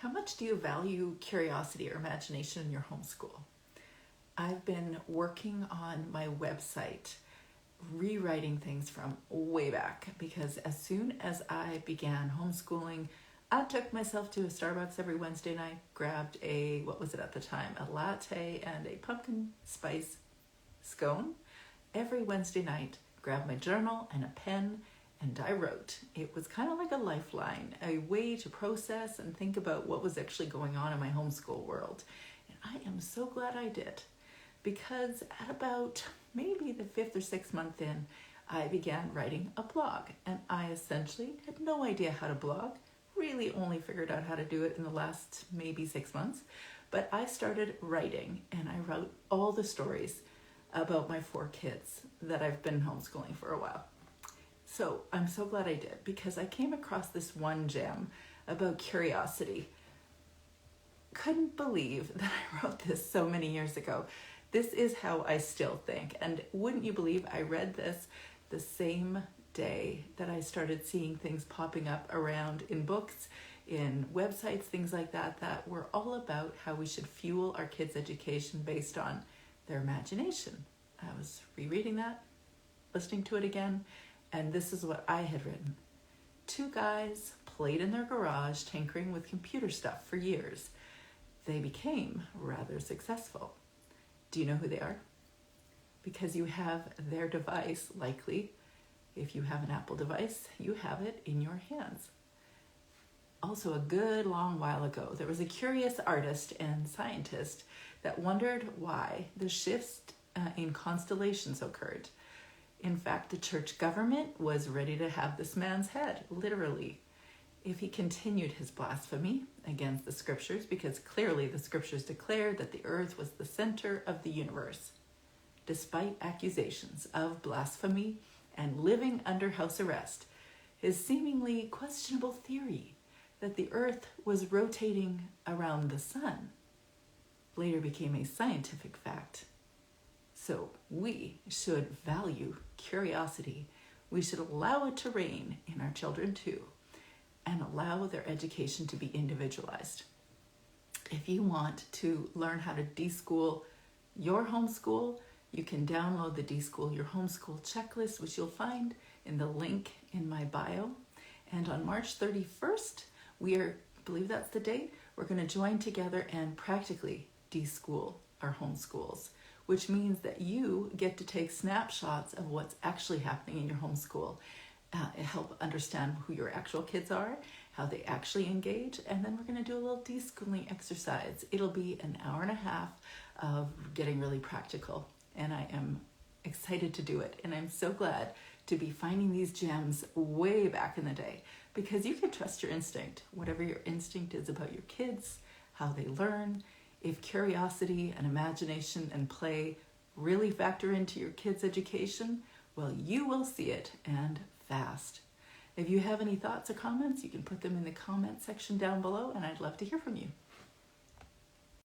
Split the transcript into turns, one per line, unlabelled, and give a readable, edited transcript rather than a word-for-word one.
How much do you value curiosity or imagination in your homeschool? I've been working on my website, rewriting things from way back, because as soon as I began homeschooling, I took myself to a Starbucks every Wednesday night, grabbed what was it at the time, a latte and a pumpkin spice scone. Every Wednesday night, grabbed my journal and a pen, and I wrote. It was kind of like a lifeline, a way to process and think about what was actually going on in my homeschool world. And I am so glad I did, because at about maybe the 5th or 6th month in, I began writing a blog. And I essentially had no idea how to blog, really only figured out how to do it in the last maybe 6 months. But I started writing, and I wrote all the stories about my 4 kids that I've been homeschooling for a while. So I'm so glad I did, because I came across this one gem about curiosity. Couldn't believe that I wrote this so many years ago. This is how I still think. And wouldn't you believe I read this the same day that I started seeing things popping up around in books, in websites, things like that, that were all about how we should fuel our kids' education based on their imagination. I was rereading that, listening to it again, and this is what I had written. 2 guys played in their garage tinkering with computer stuff for years. They became rather successful. Do you know who they are? Because you have their device, likely. If you have an Apple device, you have it in your hands. Also, a good long while ago, there was a curious artist and scientist that wondered why the shifts in constellations occurred. In fact, the church government was ready to have this man's head, literally, if he continued his blasphemy against the scriptures, because clearly the scriptures declared that the earth was the center of the universe. Despite accusations of blasphemy and living under house arrest, his seemingly questionable theory that the earth was rotating around the sun later became a scientific fact. So we should value curiosity. We should allow it to reign in our children too, and allow their education to be individualized. If you want to learn how to deschool your homeschool, you can download the Deschool Your Homeschool checklist, which you'll find in the link in my bio. And on March 31st, I believe that's the date, we're going to join together and practically deschool our homeschools, which means that you get to take snapshots of what's actually happening in your homeschool, help understand who your actual kids are, how they actually engage, and then we're going to do a little deschooling exercise. It'll be an hour and a half of getting really practical, and I am excited to do it, and I'm so glad to be finding these gems way back in the day, because you can trust your instinct, whatever your instinct is about your kids, how they learn. If curiosity and imagination and play really factor into your kids' education, well, you will see it, and fast. If you have any thoughts or comments, you can put them in the comment section down below, and I'd love to hear from you.